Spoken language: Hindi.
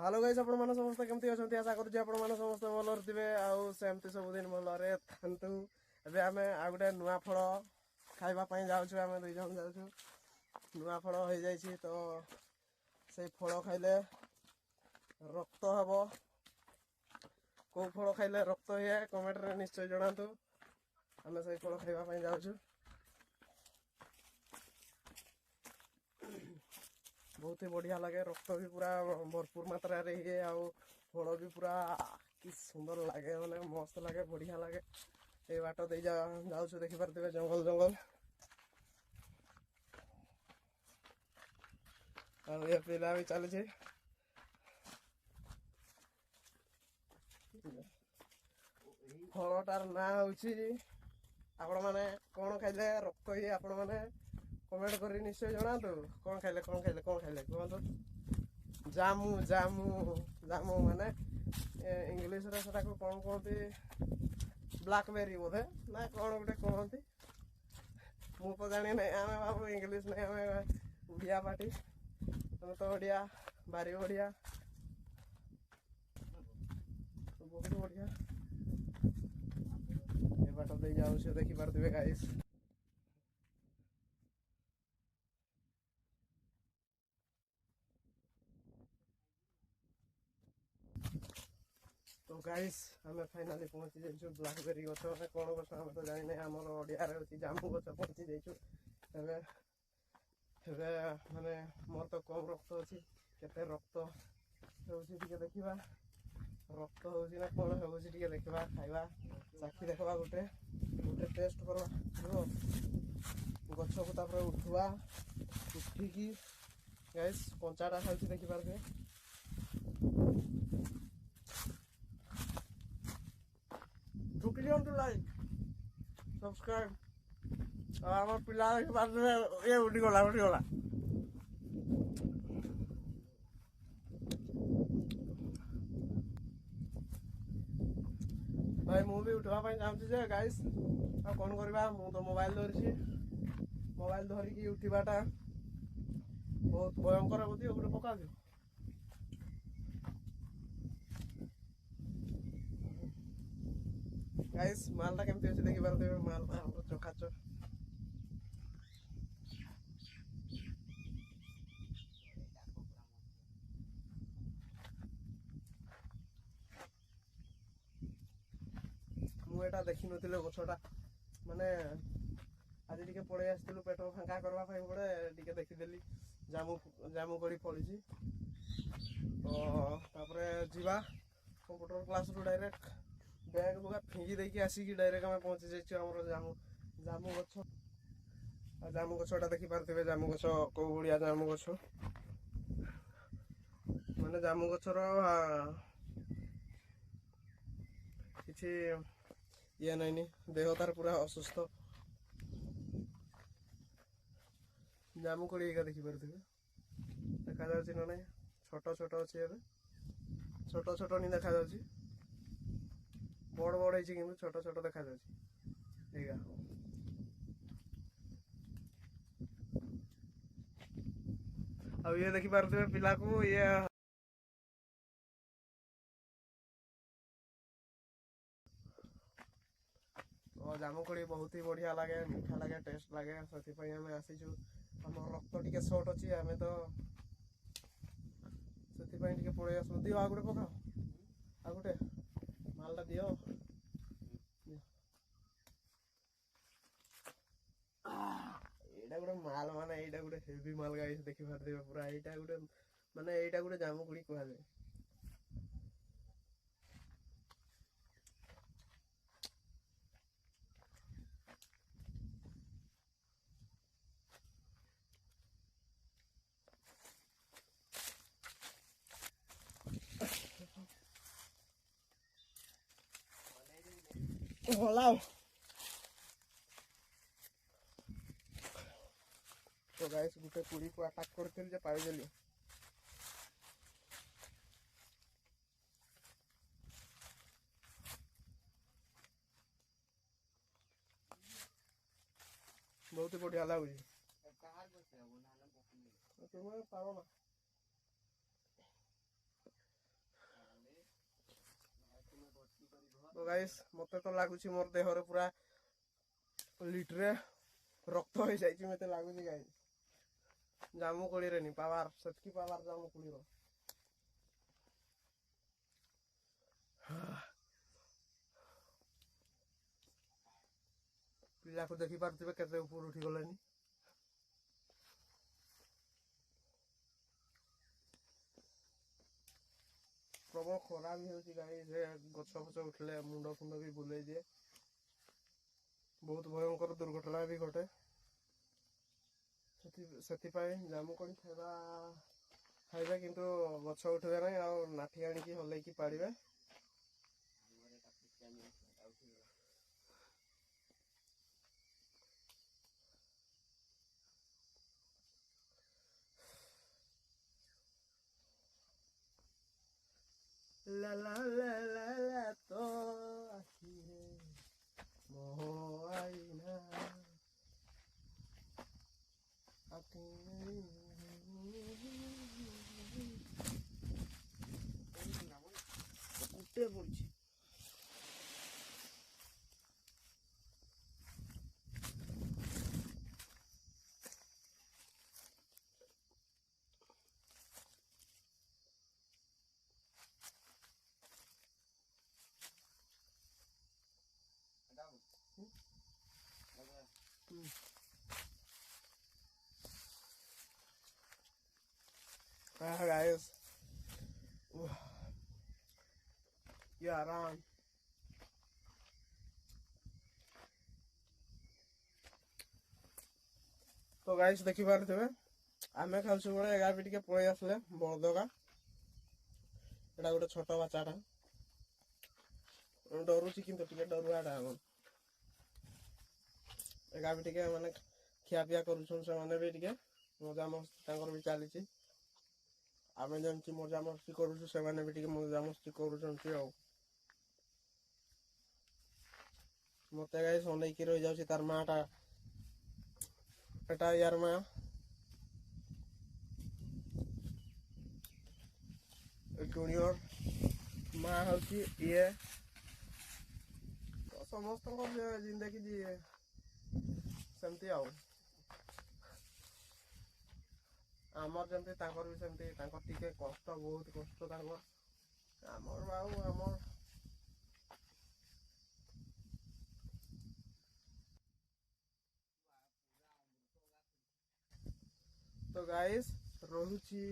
हेलो गाइस आपण माने समस्त केमती अछंती आशा करू आपण माने समस्त भलर थिबे आउ सेमती सब दिन भलरे थांतु एबे आमे आ गुटे नुआ फळ खाइबा पई जाउ छु आमे दुई जन जाउ छु नुआ फळ होई जाई छी तो से फळ खाइले रक्त हबो को फळ खाइले रक्त हे कमेंट रे निश्चय जणातु आमे से फळ खाइबा पई जाउ छु बहुत ही बढ़िया लगे रक्त भी पूरा भरपूर मात्रा रे है आउ फल भी पूरा कि सुंदर लगे माने मस्त लगे बढ़िया लगे ए बाट दे जाऊ देखि पारथिबे जंगल जंगल और ये पिला भी चले छे फलटार ना होची आपण माने कोन खाइले रक्त ही आपण माने कमेंट करी निश्चय जणातु कौन खाइले कहतु जामु जामु जामु माने इंग्लिश रे सेटा को कोन कहते ब्लैकबेरी बोधे ना कौन गोटे कहते मु तो जानी नहीं आमे बाबू इंग्लिश नहीं आमे उड़िया पार्टी हम तो ओडिया भारी बढ़िया बहुत बढ़िया ए बाट दे जाऊ से देखि पारथिबे गाइस तो गाइस हमें फाइनली पहुंची जाइछु ब्लैकबेरी गछ में कोन गछ हम तो जानि नै हमर ओडिया रे होची जामु गछ पहुंची जाइछु एबे एबे माने मोर तो कम रक्त अछि केते रक्त होची टिके देखिबा रक्त होची ना कोन होची टिके देखिबा खाइबा चाखी देखबा गुटे टेस्ट करबा जो गछ को तापर उठवा उठी की गाइस कंचाटा खाउची देखि पारबे Don't forget to like, subscribe. আমার পিলা এ উঠি গলা भाई मु भी उठवा पाई चाहूँ जे गाइस आ कौन करबा मु तो मोबाइल धरिछि मोबाइल धरिकी उठवाटा बहुत भयंकर होती ओकरे पका दियो गाइस मालटा केमती अछि देखि पारथिबे माल चोखाचो मु एटा देखि नथिले गछटा माने आज टिके पळे आस्तिलु पेट फांका करबा पई पड़े टिके देखि देली जामु जामु कोड़ी फळिछि तो तापरे जीवा कंप्यूटर क्लास रु डायरेक्ट बैग बुगा फिंगी देकी आसी डायरेक्ट हम पहुंची जाइछु हमर जामु गछटा देखि पारथिबे जामु गछ को गुड़िया जामु गछ माने जामु गछर किछि ये नहीं देह तार पूरा असुस्थ जामु कोड़ी का देखि पारथिबे देखा जाउछि न नै छोटो छोटो अछि एबे छोटो छोटो नि देखा जाउछि बड़ बड़ है कि छोट छोट देखा जाएगा अब ये देखी पारथिबे पिला को ये तो जामुकोड़ी बहुत ही बढ़िया लगे मीठा लगे टेस्ट लगे से हमें आसीचु हम रक्त टिके शॉर्ट अच्छी आम तो से पड़े आस दियो आ गोटे पकाओ आ गोटे मालटा दियो एटा गोटे माल माने एटा गोटे हेवी माल गाइस देखि पारथिबे पूरा एटा गोटे माने एटा गोटे जामुकोड़ी कहले Hola. तो गाइस गुटे कुड़ी को अटैक करथिल जे पाइ गेली बहुत बढ़िया लागुଛି तुम्हें पारो ना तो गाइस मते तो लागुची मोर देहरे पूरा लिटरे रक्त हो जाइए मते लागुची गाइस जामु कोड़ी रे नी पावर सतकी पावर जामु कोड़ी रो पिला को देखि पारथिबे केते ऊपर उठी गलेनी प्रबल खरा भी होची गाइस गछ फछ उठले मुंड फुंड भी बुले दिए बहुत भयंकर दुर्घटना भी घटे जामु कोड़ी खाइबा किंतु गछ उठबे नहीं आ नाठी आनिकी हल्लैकी पाड़िबे ला ला ला ला ला तो आखिरे मोह आईना उठे पड़ी guys ये आराम तो गाइस देखि पारथिबे आमे खालसु बळे एगा भी टिके पळै आसले बळदगा एटा गोटे छोट बाचाटा डरुची किंतु टिके डरुआडा हम एगा भी टिके माने खिया पिया करूछन से माने भी टिके मजा मस्ती तांकर भी चालीची आमे जेमती मजा मस्ती करूछु से माने भी टिके मजा मस्ती करूछन आ मते गाइस अनै की रहि जाउची तार माटा एटा यार मा जूनियर माँ हूँ ये तो समस्त जिंदगी जी सेमती आमर जमती भी सेमती टिके कष्ट बहुत कष्ट आमर बाबू आमर तो गाइस रोहुची